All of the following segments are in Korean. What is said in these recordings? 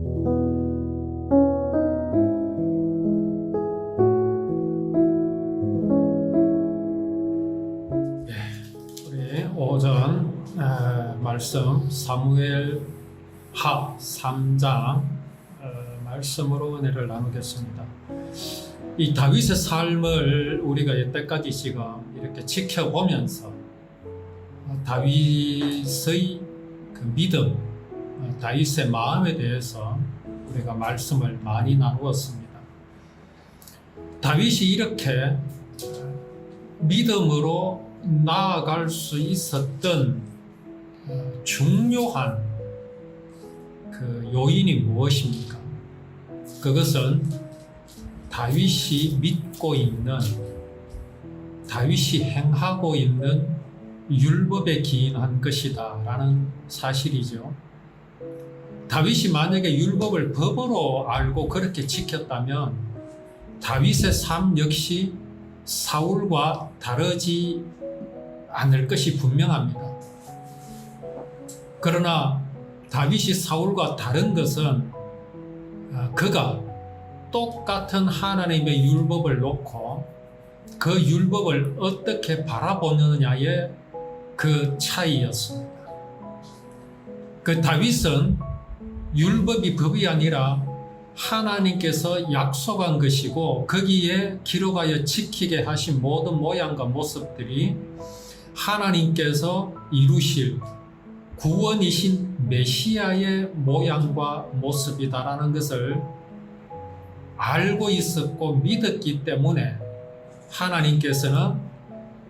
우리 오전 말씀 사무엘하 3장 말씀으로 은혜를 나누겠습니다. 이 다윗의 삶을 우리가 여태까지 지금 이렇게 지켜보면서 다윗의 그 믿음, 다윗의 마음에 대해서 우리가 말씀을 많이 나누었습니다. 다윗이 이렇게 믿음으로 나아갈 수 있었던 중요한 그 요인이 무엇입니까? 그것은 다윗이 믿고 있는, 다윗이 행하고 있는 율법에 기인한 것이다 라는 사실이죠. 다윗이 만약에 율법을 법으로 알고 그렇게 지켰다면 다윗의 삶 역시 사울과 다르지 않을 것이 분명합니다. 그러나 다윗이 사울과 다른 것은 그가 똑같은 하나님의 율법을 놓고 그 율법을 어떻게 바라보느냐의 그 차이였습니다. 그 다윗은 율법이 법이 아니라 하나님께서 약속한 것이고 거기에 기록하여 지키게 하신 모든 모양과 모습들이 하나님께서 이루실 구원이신 메시아의 모양과 모습이다라는 것을 알고 있었고 믿었기 때문에 하나님께서는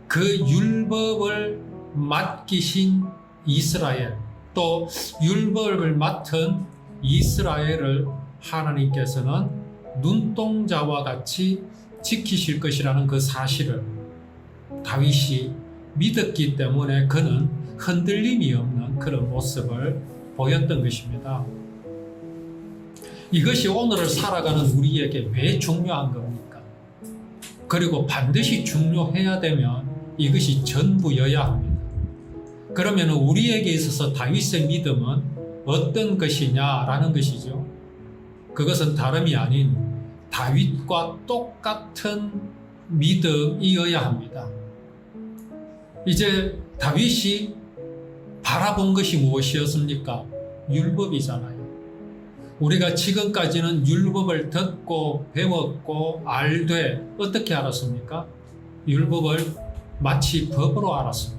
그 율법을 맡기신 이스라엘, 또 율법을 맡은 이스라엘을 하나님께서는 눈동자와 같이 지키실 것이라는 그 사실을 다윗이 믿었기 때문에 그는 흔들림이 없는 그런 모습을 보였던 것입니다. 이것이 오늘을 살아가는 우리에게 왜 중요한 겁니까? 그리고 반드시 중요해야 되면 이것이 전부여야 합니다. 그러면 우리에게 있어서 다윗의 믿음은 어떤 것이냐라는 것이죠. 그것은 다름이 아닌 다윗과 똑같은 믿음이어야 합니다. 이제 다윗이 바라본 것이 무엇이었습니까? 율법이잖아요. 우리가 지금까지는 율법을 듣고 배웠고 알되 어떻게 알았습니까? 율법을 마치 법으로 알았습니다.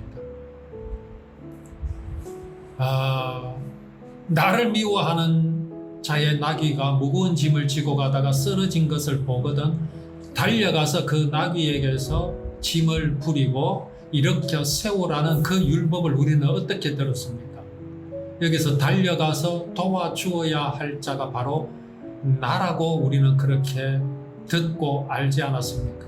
나를 미워하는 자의 나귀가 무거운 짐을 지고 가다가 쓰러진 것을 보거든 달려가서 그 나귀에게서 짐을 부리고 일으켜 세우라는 그 율법을 우리는 어떻게 들었습니까? 여기서 달려가서 도와주어야 할 자가 바로 나라고 우리는 그렇게 듣고 알지 않았습니까?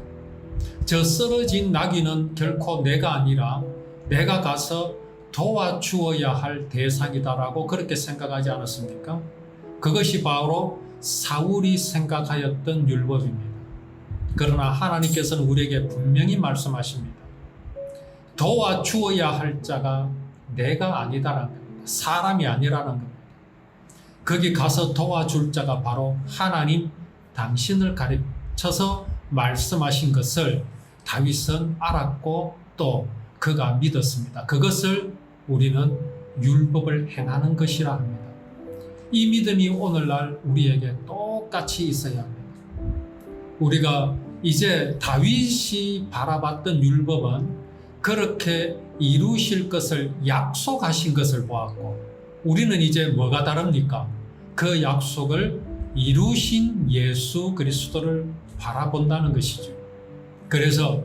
저 쓰러진 나귀는 결코 내가 아니라 내가 가서 도와주어야 할 대상이다라고 그렇게 생각하지 않았습니까? 그것이 바로 사울이 생각하였던 율법입니다. 그러나 하나님께서는 우리에게 분명히 말씀하십니다. 도와주어야 할 자가 내가 아니다라는 겁니다. 사람이 아니라는 겁니다. 거기 가서 도와줄 자가 바로 하나님 당신을 가르쳐서 말씀하신 것을 다윗은 알았고 또 그가 믿었습니다. 그것을 우리는 율법을 행하는 것이라 합니다. 이 믿음이 오늘날 우리에게 똑같이 있어야 합니다. 우리가 이제 다윗이 바라봤던 율법은 그렇게 이루실 것을 약속하신 것을 보았고 우리는 이제 뭐가 다릅니까? 그 약속을 이루신 예수 그리스도를 바라본다는 것이죠. 그래서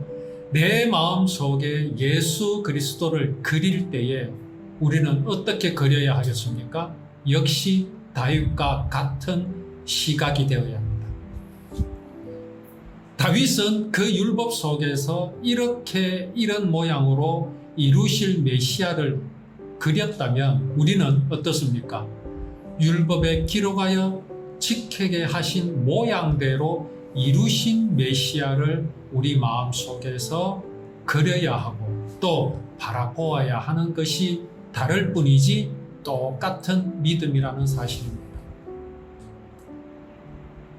내 마음 속에 예수 그리스도를 그릴 때에 우리는 어떻게 그려야 하겠습니까? 역시 다윗과 같은 시각이 되어야 합니다. 다윗은 그 율법 속에서 이렇게 이런 모양으로 이루실 메시아를 그렸다면 우리는 어떻습니까? 율법에 기록하여 지키게 하신 모양대로 이루신 메시아를 우리 마음속에서 그려야 하고 또 바라보아야 하는 것이 다를 뿐이지 똑같은 믿음이라는 사실입니다.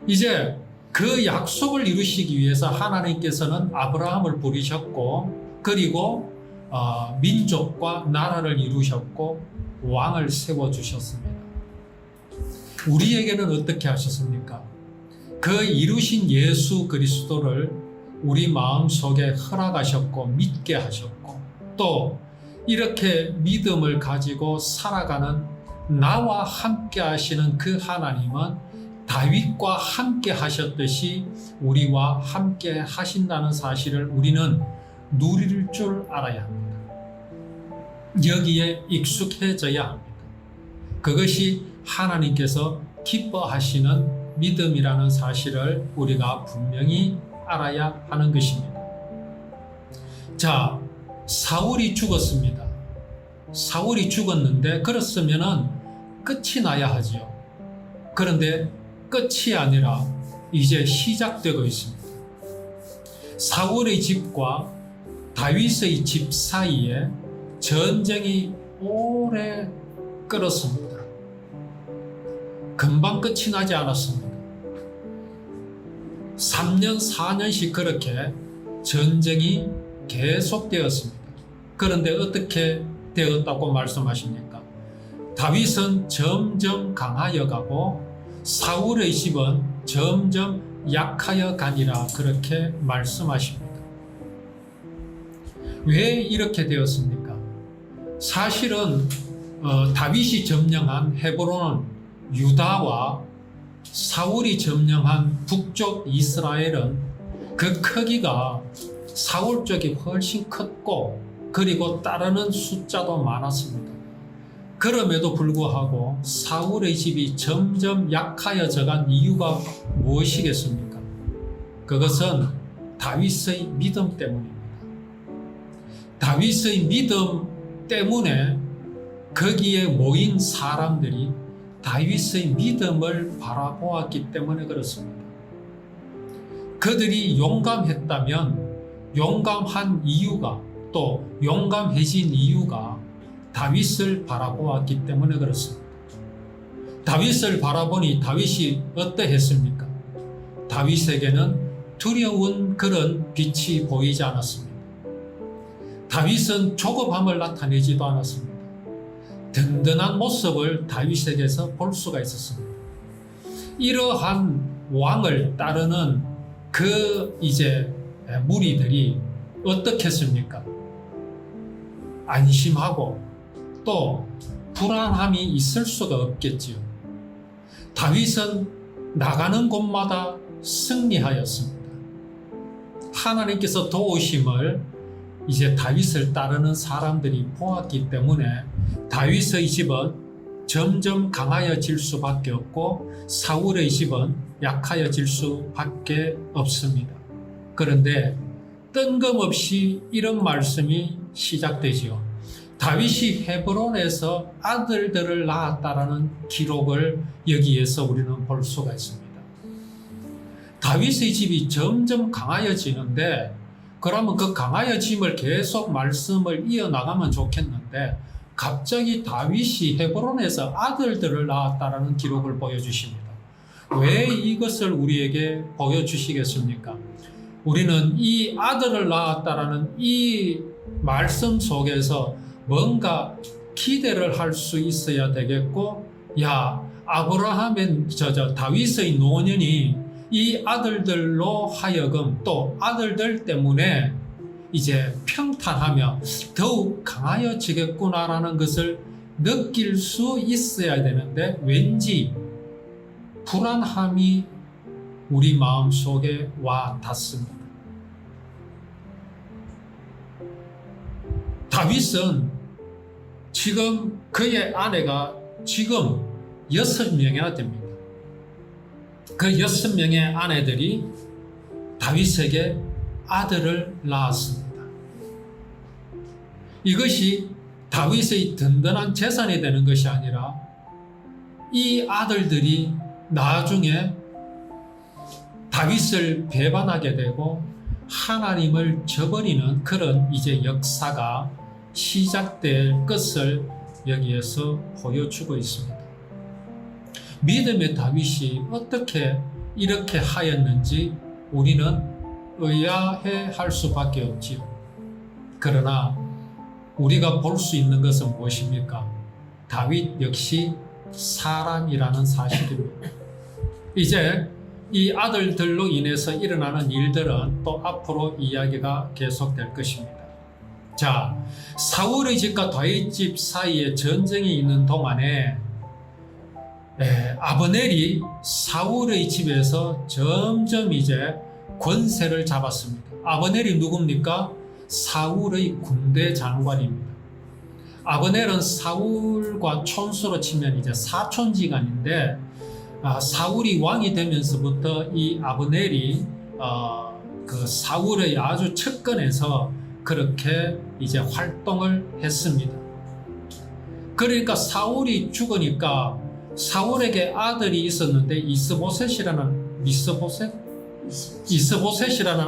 이제 그 약속을 이루시기 위해서 하나님께서는 아브라함을 부르셨고, 그리고 민족과 나라를 이루셨고 왕을 세워주셨습니다. 우리에게는 어떻게 하셨습니까? 그 이루신 예수 그리스도를 우리 마음속에 허락하셨고 믿게 하셨고, 또 이렇게 믿음을 가지고 살아가는 나와 함께 하시는 그 하나님은 다윗과 함께 하셨듯이 우리와 함께 하신다는 사실을 우리는 누릴 줄 알아야 합니다. 여기에 익숙해져야 합니다. 그것이 하나님께서 기뻐하시는 믿음이라는 사실을 우리가 분명히 알아야 하는 것입니다. 자, 사울이 죽었습니다. 사울이 죽었는데 그렇으면은 끝이 나야 하지요. 그런데 끝이 아니라 이제 시작되고 있습니다. 사울의 집과 다윗의 집 사이에 전쟁이 오래 끌었습니다. 금방 끝이 나지 않았습니다. 3년, 4년씩 그렇게 전쟁이 계속되었습니다. 그런데 어떻게 되었다고 말씀하십니까? 다윗은 점점 강하여 가고 사울의 집은 점점 약하여 가니라 그렇게 말씀하십니다. 왜 이렇게 되었습니까? 사실은 다윗이 점령한 헤브론은 유다와 사울이 점령한 북쪽 이스라엘은 그 크기가 사울 쪽이 훨씬 컸고, 그리고 따르는 숫자도 많았습니다. 그럼에도 불구하고 사울의 집이 점점 약하여져 간 이유가 무엇이겠습니까? 그것은 다윗의 믿음 때문입니다. 다윗의 믿음 때문에 거기에 모인 사람들이 다윗의 믿음을 바라보았기 때문에 그렇습니다. 그들이 용감했다면 용감한 이유가, 또 용감해진 이유가 다윗을 바라보았기 때문에 그렇습니다. 다윗을 바라보니 다윗이 어떠했습니까? 다윗에게는 두려운 그런 빛이 보이지 않았습니다. 다윗은 조급함을 나타내지도 않았습니다. 든든한 모습을 다윗에게서 볼 수가 있었습니다. 이러한 왕을 따르는 그 이제 무리들이 어떻겠습니까? 안심하고 또 불안함이 있을 수가 없겠지요. 다윗은 나가는 곳마다 승리하였습니다. 하나님께서 도우심을 이제 다윗을 따르는 사람들이 보았기 때문에 다윗의 집은 점점 강하여질 수밖에 없고 사울의 집은 약하여질 수밖에 없습니다. 그런데 뜬금없이 이런 말씀이 시작되지요. 다윗이 헤브론에서 아들들을 낳았다라는 기록을 여기에서 우리는 볼 수가 있습니다. 다윗의 집이 점점 강하여지는데, 그러면 그 강하여짐을 계속 말씀을 이어나가면 좋겠는데, 갑자기 다윗이 헤브론에서 아들들을 낳았다라는 기록을 보여주십니다. 왜 이것을 우리에게 보여주시겠습니까? 우리는 이 아들을 낳았다라는 이 말씀 속에서 뭔가 기대를 할 수 있어야 되겠고, 야, 아브라함의 다윗의 노년이 이 아들들로 하여금 또 아들들 때문에 이제 평탄하며 더욱 강하여지겠구나라는 것을 느낄 수 있어야 되는데, 왠지 불안함이 우리 마음속에 와 닿습니다. 다윗은 지금 그의 아내가 지금 6명이나 됩니다. 그 6명의 아내들이 다윗에게 아들을 낳았습니다. 이것이 다윗의 든든한 재산이 되는 것이 아니라 이 아들들이 나중에 다윗을 배반하게 되고 하나님을 저버리는 그런 이제 역사가 시작될 것을 여기에서 보여주고 있습니다. 믿음의 다윗이 어떻게 이렇게 하였는지 우리는 의아해 할 수밖에 없지요. 그러나 우리가 볼 수 있는 것은 무엇입니까? 다윗 역시 사람이라는 사실입니다. 이제 이 아들들로 인해서 일어나는 일들은 또 앞으로 이야기가 계속될 것입니다. 자, 사울의 집과 다윗 집 사이에 전쟁이 있는 동안에 아브넬이 사울의 집에서 점점 이제 권세를 잡았습니다. 아브넬이 누굽니까? 사울의 군대 장관입니다. 아브넬은 사울과 촌수로 치면 이제 사촌지간인데 사울이 왕이 되면서부터 이 아브넬이 그 사울의 아주 측근에서 그렇게 이제 활동을 했습니다. 그러니까 사울이 죽으니까 사울에게 아들이 있었는데 이스보셋이라는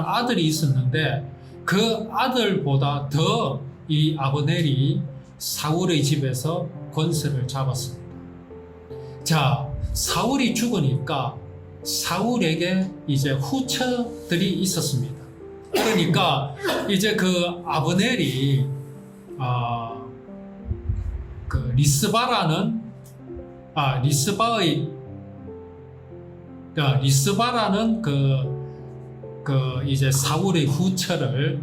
아들이 있었는데 그 아들보다 더 이 아브넬이 사울의 집에서 권세를 잡았습니다. 자, 사울이 죽으니까 사울에게 이제 후처들이 있었습니다. 그러니까 이제 그 아브넬이 그 리스바라는 그 이제 사울의 후처를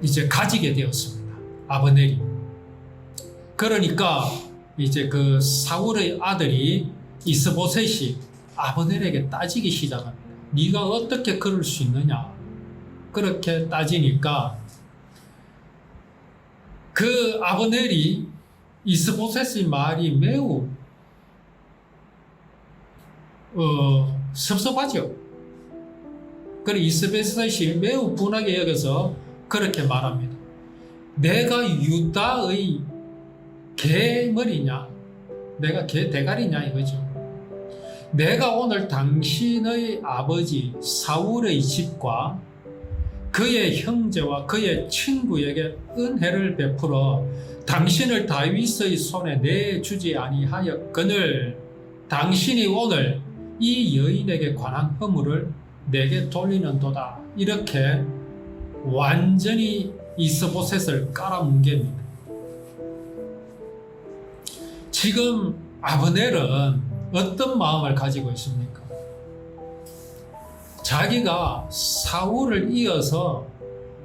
이제 가지게 되었습니다. 아브넬이. 그러니까 이제 그 사울의 아들이 이스보셋이 아브넬에게 따지기 시작합니다. 네가 어떻게 그럴 수 있느냐? 그렇게 따지니까 그 아브넬이 이스보셋의 말이 매우 섭섭하죠. 그래 이스보셋이 매우 분하게 여겨서 그렇게 말합니다. 내가 유다의 개머리냐? 내가 개 대가리냐 이거죠. 내가 오늘 당신의 아버지 사울의 집과 그의 형제와 그의 친구에게 은혜를 베풀어 당신을 다윗의 손에 내주지 아니하였거늘 당신이 오늘 이 여인에게 관한 허물을 내게 돌리는도다. 이렇게 완전히 이스보셋을 깔아뭉갭니다. 지금 아브넬은 어떤 마음을 가지고 있습니까? 자기가 사울을 이어서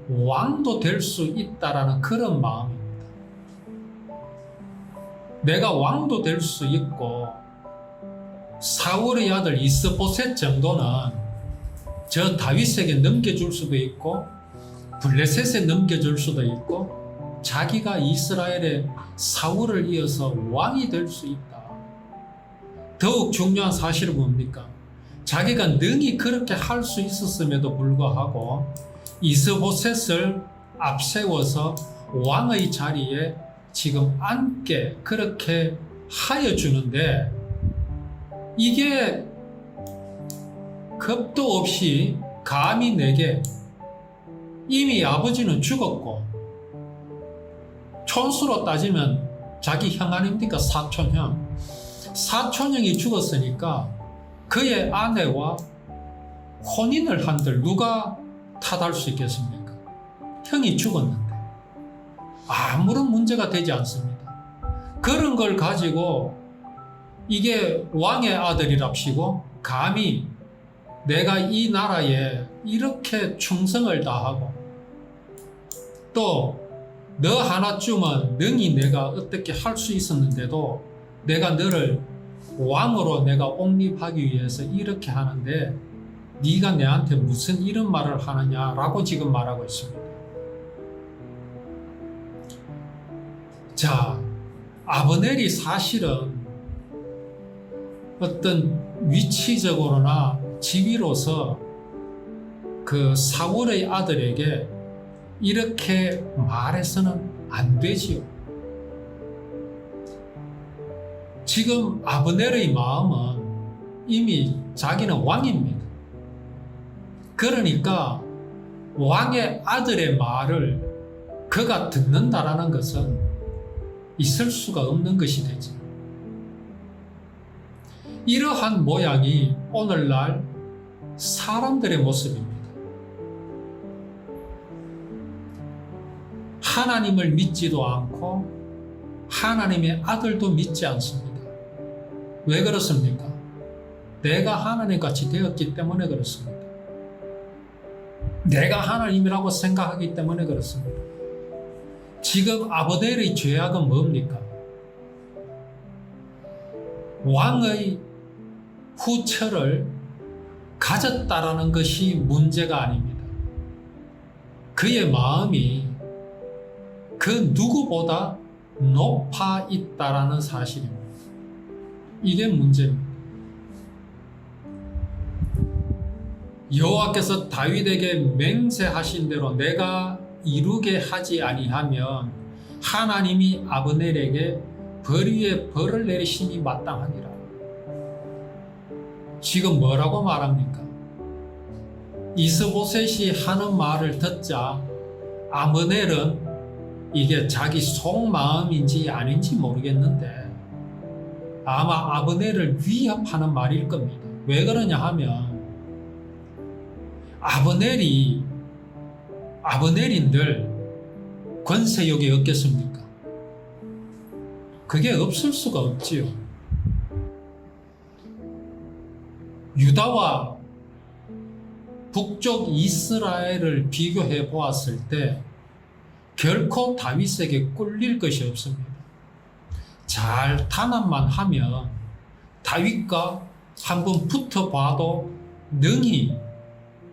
왕도 될 수 있다라는 그런 마음입니다. 내가 왕도 될 수 있고 사울의 아들 이스보셋 정도는 저 다윗에게 넘겨줄 수도 있고 블레셋에 넘겨줄 수도 있고 자기가 이스라엘의 사울을 이어서 왕이 될 수 있다. 더욱 중요한 사실은 뭡니까? 자기가 능히 그렇게 할 수 있었음에도 불구하고 이스보셋을 앞세워서 왕의 자리에 지금 앉게 그렇게 하여 주는데 이게 겁도 없이 감히 내게 이미 아버지는 죽었고 촌수로 따지면 자기 형 아닙니까? 사촌형. 사촌형이 죽었으니까 그의 아내와 혼인을 한들 누가 탓할 수 있겠습니까? 형이 죽었는데 아무런 문제가 되지 않습니다. 그런 걸 가지고 이게 왕의 아들이랍시고 감히 내가 이 나라에 이렇게 충성을 다하고 또 너 하나쯤은 능히 내가 어떻게 할 수 있었는데도 내가 너를 왕으로 내가 옹립하기 위해서 이렇게 하는데 네가 내한테 무슨 이런 말을 하느냐라고 지금 말하고 있습니다. 자, 아브넬이 사실은 어떤 위치적으로나 지위로서 그 사울의 아들에게 이렇게 말해서는 안 되지요. 지금 아브넬의 마음은 이미 자기는 왕입니다. 그러니까 왕의 아들의 말을 그가 듣는다라는 것은 있을 수가 없는 것이 되죠. 이러한 모양이 오늘날 사람들의 모습입니다. 하나님을 믿지도 않고 하나님의 아들도 믿지 않습니다. 왜 그렇습니까? 내가 하나님같이 되었기 때문에 그렇습니다. 내가 하나님이라고 생각하기 때문에 그렇습니다. 지금 아브넬의 죄악은 뭡니까? 왕의 후처를 가졌다라는 것이 문제가 아닙니다. 그의 마음이 그 누구보다 높아 있다라는 사실입니다. 이게 문제입니다. 여호와께서 다윗에게 맹세하신 대로 내가 이루게 하지 아니하면 하나님이 아브넬에게 벌 위에 벌을 내리심이 마땅하니라. 지금 뭐라고 말합니까? 이스보셋이 하는 말을 듣자 아브넬은 이게 자기 속마음인지 아닌지 모르겠는데 아마 아브넬을 위협하는 말일 겁니다. 왜 그러냐 하면 아브넬인들 권세욕이 없겠습니까? 그게 없을 수가 없지요. 유다와 북쪽 이스라엘을 비교해 보았을 때 결코 다윗에게 꿀릴 것이 없습니다. 잘 단합만 하면 다윗과 한번 붙어봐도 능히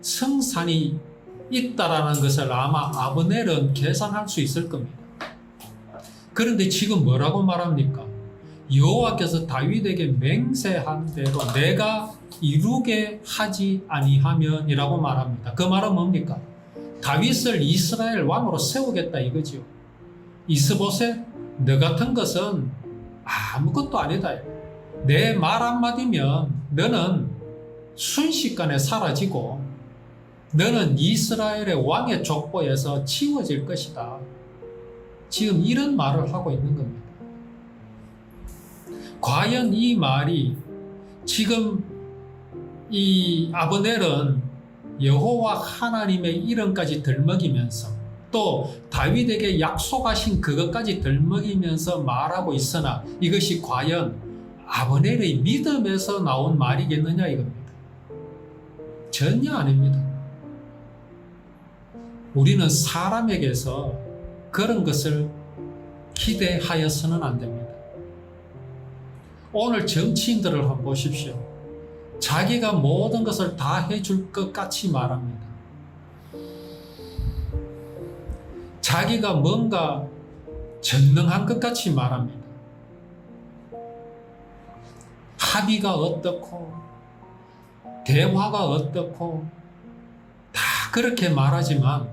승산이 있다라는 것을 아마 아브넬은 계산할 수 있을 겁니다. 그런데 지금 뭐라고 말합니까? 여호와께서 다윗에게 맹세한 대로 내가 이루게 하지 아니하면 이라고 말합니다. 그 말은 뭡니까? 다윗을 이스라엘 왕으로 세우겠다 이거지요. 이스보셋 너 같은 것은 아무것도 아니다. 내 말 한마디면 너는 순식간에 사라지고 너는 이스라엘의 왕의 족보에서 지워질 것이다. 지금 이런 말을 하고 있는 겁니다. 과연 이 말이 지금 이 아브넬은 여호와 하나님의 이름까지 들먹이면서 또 다윗에게 약속하신 그것까지 들먹이면서 말하고 있으나 이것이 과연 아브넬의 믿음에서 나온 말이겠느냐 이겁니다. 전혀 아닙니다. 우리는 사람에게서 그런 것을 기대하여서는 안 됩니다. 오늘 정치인들을 한번 보십시오. 자기가 모든 것을 다 해줄 것 같이 말합니다. 자기가 뭔가 전능한 것 같이 말합니다. 합의가 어떻고 대화가 어떻고 다 그렇게 말하지만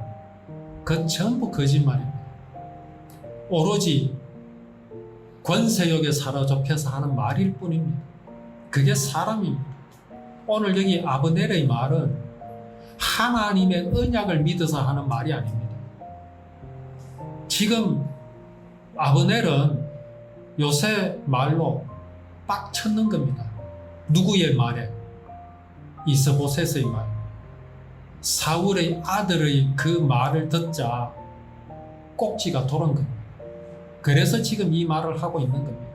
그건 전부 거짓말입니다. 오로지 권세욕에 사로잡혀서 하는 말일 뿐입니다. 그게 사람입니다. 오늘 여기 아브넬의 말은 하나님의 언약을 믿어서 하는 말이 아닙니다. 지금 아브넬은 요새 말로 빡쳤는 겁니다. 누구의 말에? 이스보셋의 말. 사울의 아들의 그 말을 듣자 꼭지가 도는 겁니다. 그래서 지금 이 말을 하고 있는 겁니다.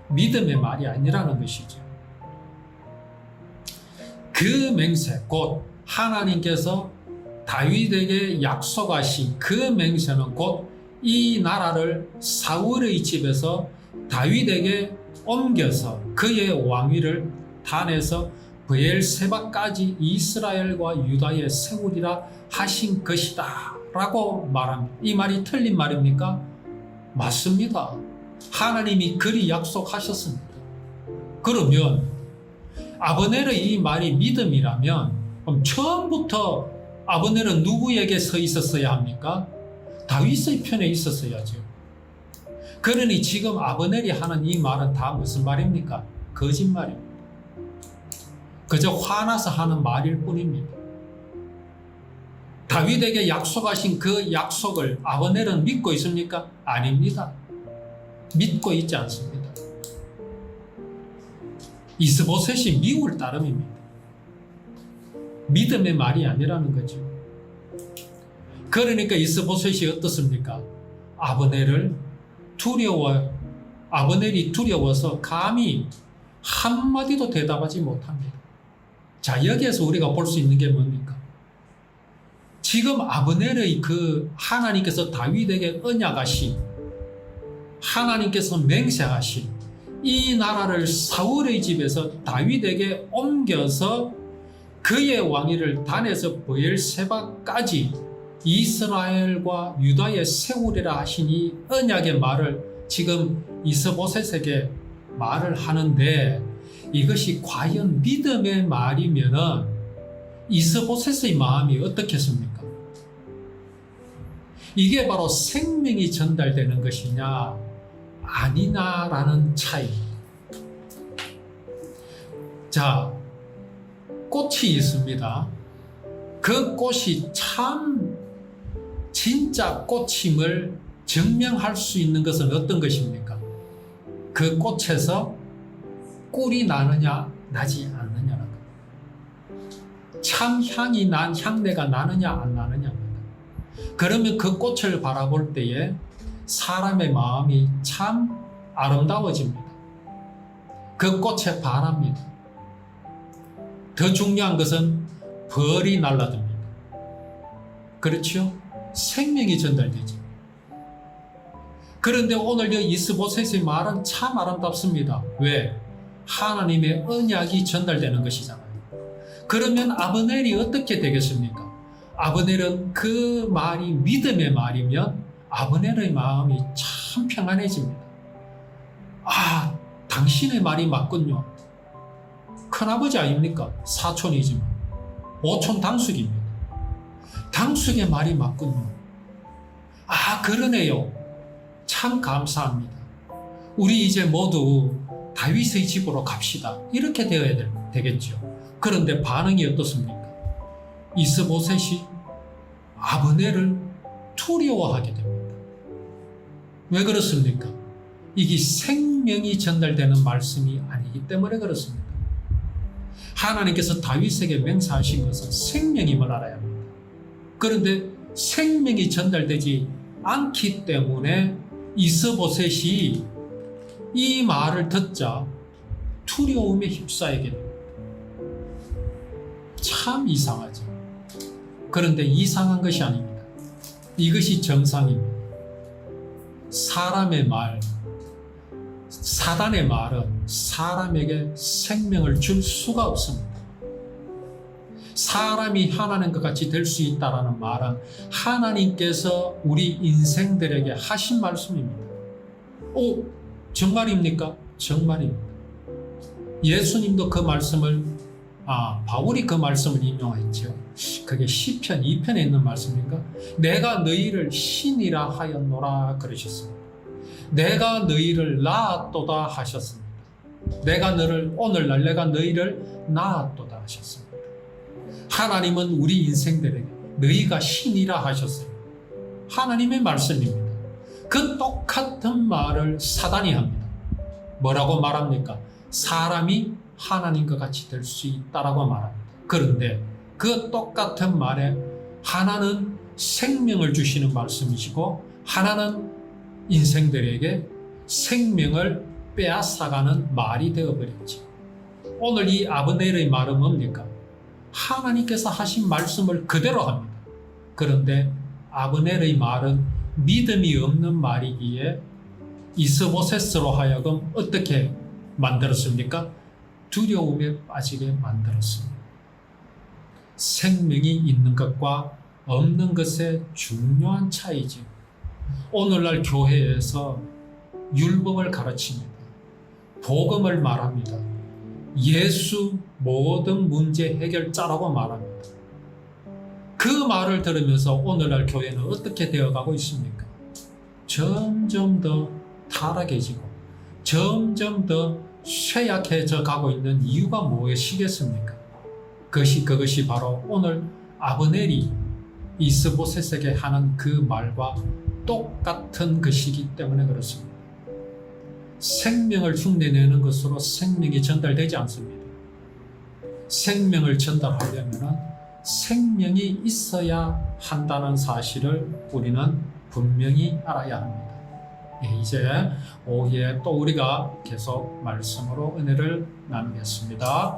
믿음의 말이 아니라는 것이죠. 그 맹세, 곧 하나님께서 다윗에게 약속하신 그 맹세는 곧 이 나라를 사울의 집에서 다윗에게 옮겨서 그의 왕위를 단에서 브엘세바까지 이스라엘과 유다에 세우리라 하신 것이다 라고 말합니다. 이 말이 틀린 말입니까? 맞습니다. 하나님이 그리 약속하셨습니다. 그러면 아브넬의 이 말이 믿음이라면 그럼 처음부터 아브넬은 누구에게 서 있었어야 합니까? 다윗의 편에 있었어야죠. 그러니 지금 아브넬이 하는 이 말은 다 무슨 말입니까? 거짓말입니다. 그저 화나서 하는 말일 뿐입니다. 다윗에게 약속하신 그 약속을 아브넬은 믿고 있습니까? 아닙니다. 믿고 있지 않습니다. 이스보셋이 미울 따름입니다. 믿음의 말이 아니라는 거죠. 그러니까 이스보셋이 어떻습니까? 아브넬이 두려워서 감히 한마디도 대답하지 못합니다. 자, 여기에서 우리가 볼 수 있는 게 뭡니까? 지금 아브넬의 하나님께서 다윗에게 언약하신, 하나님께서 맹세하신 이 나라를 사울의 집에서 다윗에게 옮겨서 그의 왕위를 단에서 브엘세바까지 이스라엘과 유다에 세우리라 하신 이 언약의 말을 지금 이스보셋에게 말을 하는데, 이것이 과연 믿음의 말이면은 이스보셋의 마음이 어떻겠습니까? 이게 바로 생명이 전달되는 것이냐 아니냐라는 차이. 자, 꽃이 있습니다. 그 꽃이 진짜 꽃임을 증명할 수 있는 것은 어떤 것입니까? 그 꽃에서 꿀이 나느냐 나지 않느냐는 것. 참 향이 향내가 나느냐 안 나느냐입니다. 그러면 그 꽃을 바라볼 때에 사람의 마음이 참 아름다워집니다. 그 꽃에 반합니다. 더 중요한 것은 벌이 날라듭니다. 그렇죠? 생명이 전달되죠. 그런데 오늘 이 이스보셋의 말은 참 아름답습니다. 왜? 하나님의 언약이 전달되는 것이잖아요. 그러면 아브넬이 어떻게 되겠습니까? 아브넬은 그 말이 믿음의 말이면 아브넬의 마음이 참 평안해집니다. 아, 당신의 말이 맞군요. 큰아버지 아닙니까? 사촌이지만 오촌 당숙입니다. 당숙의 말이 맞군요. 아, 그러네요. 참 감사합니다. 우리 이제 모두 다윗의 집으로 갑시다. 이렇게 되어야 되겠죠. 그런데 반응이 어떻습니까? 이스보셋이 아브넬을 두려워하게 됩니다. 왜 그렇습니까? 이게 생명이 전달되는 말씀이 아니기 때문에 그렇습니다. 하나님께서 다윗에게 맹세하신 것은 생명임을 알아야 합니다. 그런데 생명이 전달되지 않기 때문에 이스보셋이 이 말을 듣자 두려움에 휩싸이게 됩니다. 참 이상하죠. 그런데 이상한 것이 아닙니다. 이것이 정상입니다. 사람의 말, 사단의 말은 사람에게 생명을 줄 수가 없습니다. 사람이 하나님과 같이 될 수 있다는 말은 하나님께서 우리 인생들에게 하신 말씀입니다. 오, 정말입니까? 정말입니다. 예수님도 그 말씀을, 바울이 그 말씀을 인용했죠. 그게 시편 2편에 있는 말씀인가? 내가 너희를 신이라 하였노라 그러셨습니다. 내가 너희를 낳았도다 하셨습니다. 오늘날 내가 너희를 낳았도다 하셨습니다. 하나님은 우리 인생들에게 너희가 신이라 하셨어요. 하나님의 말씀입니다. 그 똑같은 말을 사단이 합니다. 뭐라고 말합니까? 사람이 하나님과 같이 될 수 있다라고 말합니다. 그런데 그 똑같은 말에 하나는 생명을 주시는 말씀이시고 하나는 인생들에게 생명을 빼앗아가는 말이 되어버렸지. 오늘 이 아브넬의 말은 뭡니까? 하나님께서 하신 말씀을 그대로 합니다. 그런데 아브넬의 말은 믿음이 없는 말이기에 이스보셋으로 하여금 어떻게 만들었습니까? 두려움에 빠지게 만들었습니다. 생명이 있는 것과 없는 것의 중요한 차이죠. 오늘날 교회에서 율법을 가르칩니다. 복음을 말합니다. 예수 모든 문제 해결자라고 말합니다. 그 말을 들으면서 오늘날 교회는 어떻게 되어가고 있습니까? 점점 더 타락해지고 점점 더 쇠약해져 가고 있는 이유가 무엇이겠습니까? 그것이 바로 오늘 아브넬이 이스보셋에게 하는 그 말과 똑같은 것이기 때문에 그렇습니다. 생명을 흉내내는 것으로 생명이 전달되지 않습니다. 생명을 전달하려면 생명이 있어야 한다는 사실을 우리는 분명히 알아야 합니다. 이제 오후에 또 우리가 계속 말씀으로 은혜를 나누겠습니다.